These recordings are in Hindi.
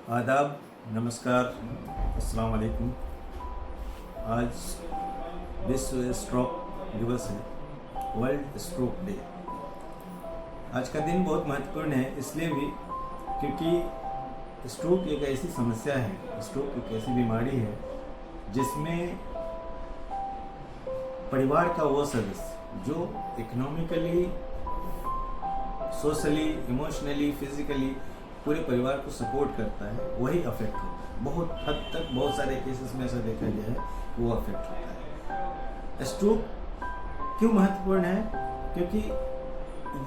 आदाब, नमस्कार, अस्सलाम वालेकुम। आज विश्व स्ट्रोक दिवस है, वर्ल्ड स्ट्रोक डे। आज का दिन बहुत महत्वपूर्ण है इसलिए भी क्योंकि स्ट्रोक एक ऐसी समस्या है, स्ट्रोक एक ऐसी बीमारी है जिसमें परिवार का वो सदस्य जो इकोनॉमिकली, सोशली, इमोशनली, फिजिकली पूरे परिवार को सपोर्ट करता है वही अफेक्ट होता है। बहुत हद तक बहुत सारे केसेस में ऐसा देखा गया है कि वो अफेक्ट होता है। स्ट्रोक क्यों महत्वपूर्ण है? क्योंकि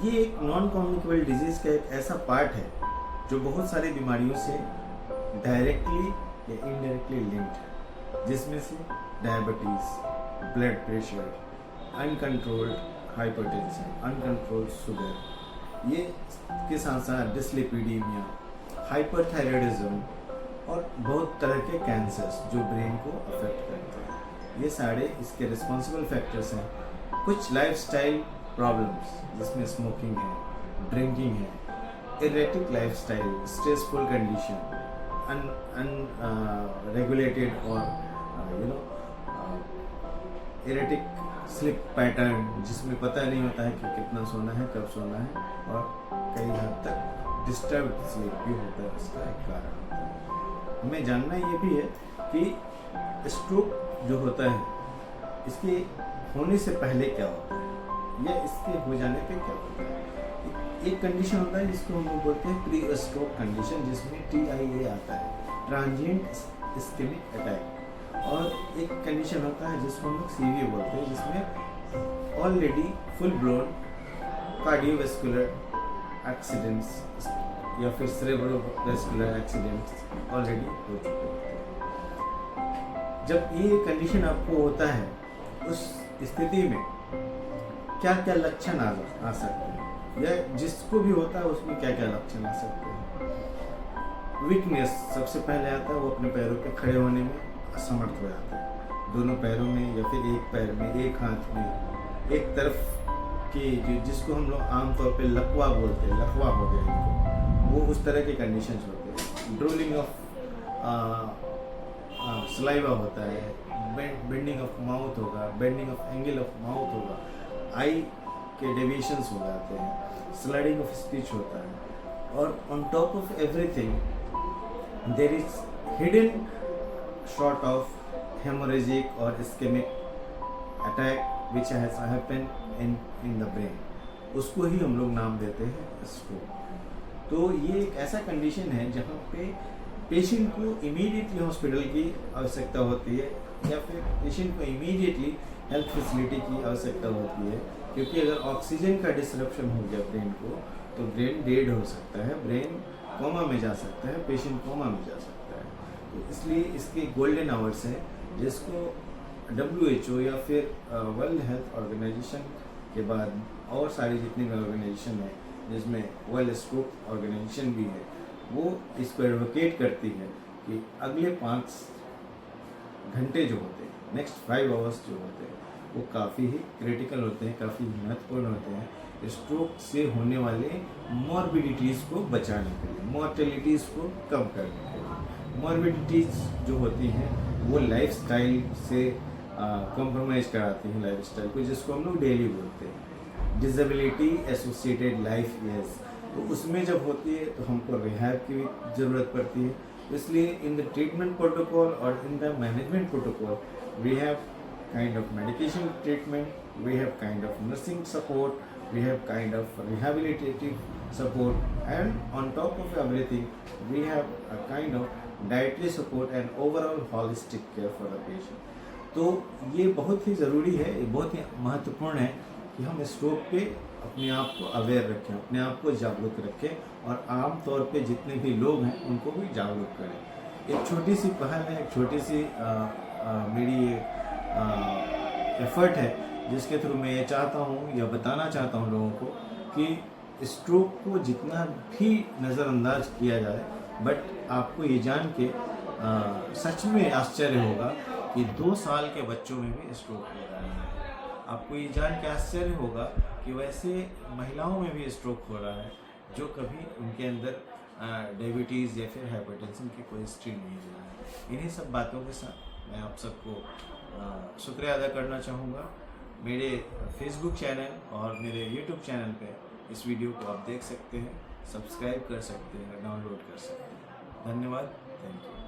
ये एक नॉन कम्युनिकेबल डिजीज का एक ऐसा पार्ट है जो बहुत सारी बीमारियों से डायरेक्टली या इनडायरेक्टली लिंक्ड है, जिसमें से diabetes, blood pressure, uncontrolled hypertension, uncontrolled sugar, ये के साथ साथ डिस्लिपिडीमिया, हाइपरथायराइडिज्म और बहुत तरह के कैंसर्स जो ब्रेन को अफेक्ट करते हैं, ये सारे इसके रिस्पॉन्सिबल फैक्टर्स हैं। कुछ लाइफस्टाइल प्रॉब्लम्स जिसमें स्मोकिंग है, ड्रिंकिंग है, erratic lifestyle, stressful condition, unregulated और इरेटिक स्लिप पैटर्न जिसमें पता नहीं होता है कि कितना सोना है, कब सोना है, और कई हद तक डिस्टर्ब स्लीप भी होता है, इसका एक कारण होता है। हमें जानना ये भी है कि स्ट्रोक जो होता है इसके होने से पहले क्या होता है या इसके हो जाने पे क्या होता है। एक कंडीशन होता है जिसको हम लोग बोलते हैं प्री स्ट्रोक कंडीशन, जिसमें TIA आता है, ट्रांजिएंट इस्केमिक अटैक, और एक कंडीशन होता है जिसको हम लोग CV बोलते हैं, जिसमें already full blown cardiovascular accidents या फिर सेरेब्रोवैस्कुलर एक्सीडेंट्स ऑलरेडी हो चुके होते हैं। जब ये कंडीशन आपको होता है, उस स्थिति में क्या क्या लक्षण आ सकते हैं या जिसको भी होता है उसमें क्या क्या लक्षण आ सकते हैं। वीकनेस सबसे पहले आता है, वो अपने पैरों पे खड़े होने में असमर्थ हो जाता है, दोनों पैरों में या फिर एक पैर में, एक हाथ में, एक तरफ की जिसको हम लोग आमतौर पे लकवा बोलते हैं, लकवा हो गया इनको, वो उस तरह के कंडीशंस होते हैं। ड्रोलिंग ऑफ सलाइवा होता है, बेंडिंग ऑफ माउथ होगा, bending of angle of mouth होगा, आई के डेविएशंस हो जाते हैं, स्लरिंग ऑफ स्पीच होता है, और on top of everything there is hidden short of hemorrhagic or ischemic attack which has happened in the brain, उसको ही हम लोग नाम देते हैं स्ट्रोक। तो ये एक ऐसा कंडीशन है जहाँ पे पेशेंट को इमीडिएटली हॉस्पिटल की आवश्यकता होती है या फिर पेशेंट को इमीडिएटली हेल्थ फैसिलिटी की आवश्यकता होती है, क्योंकि अगर ऑक्सीजन का डिसरप्शन हो गया ब्रेन को तो ब्रेन डेड हो सकता है, ब्रेन कोमा में जा सकता है, पेशेंट कोमा में जा सकता है। तो इसलिए इसके गोल्डन आवर्स हैं जिसको WHO या फिर वर्ल्ड हेल्थ ऑर्गेनाइजेशन के बाद और सारी जितनी भी ऑर्गेनाइजेशन है, जिसमें वर्ल्ड स्ट्रोक ऑर्गेनाइजेशन भी है, वो इसको एडवोकेट करती है कि अगले 5 घंटे जो होते हैं, नेक्स्ट 5 आवर्स जो होते हैं, वो काफ़ी ही क्रिटिकल होते हैं, काफ़ी महत्वपूर्ण होते हैं स्ट्रोक से होने वाले मॉर्बिडिटीज़ को बचाने के लिए, मॉर्टेलिटीज़ को कम करने के लिए। मॉर्बिडिटीज़ जो होती हैं वो लाइफस्टाइल से कॉम्प्रोमाइज़ कराती हैं लाइफस्टाइल को, जिसको हम लोग डेली बोलते हैं डिसेबिलिटी एसोसिएटेड लाइफ ईयर्स। तो उसमें जब होती है तो हमको रिहैब की भी ज़रूरत पड़ती है। इसलिए इन द ट्रीटमेंट प्रोटोकॉल और in the management protocol we have kind of medication treatment, we have kind of nursing support, we have kind of rehabilitative support, and on top of everything we have a kind of dietary support and overall holistic care for the patient. तो ये बहुत ही ज़रूरी है, ये बहुत ही महत्वपूर्ण है कि हम स्ट्रोक पे अपने आप को अवेयर रखें, अपने आप को जागरूक रखें और आम तौर पे जितने भी लोग हैं उनको भी जागरूक करें। एक छोटी सी पहल है, एक छोटी सी मेरी एफर्ट है जिसके थ्रू मैं ये चाहता हूँ या बताना चाहता हूँ लोगों को कि स्ट्रोक को जितना भी नज़रअंदाज किया जाए, बट आपको ये जान के सच में आश्चर्य होगा कि 2 साल के बच्चों में भी स्ट्रोक हो रहा है। आपको ये जान के आश्चर्य होगा कि वैसे महिलाओं में भी स्ट्रोक हो रहा है जो कभी उनके अंदर डायबिटीज़ या फिर हाइपरटेंशन की कोई हिस्ट्री नहीं रहा है। इन्हीं सब बातों के साथ मैं आप सबको शुक्रिया अदा करना चाहूँगा। मेरे फेसबुक चैनल और मेरे यूट्यूब चैनल पे इस वीडियो को आप देख सकते हैं, सब्सक्राइब कर सकते हैं, डाउनलोड कर सकते हैं। धन्यवाद, थैंक यू।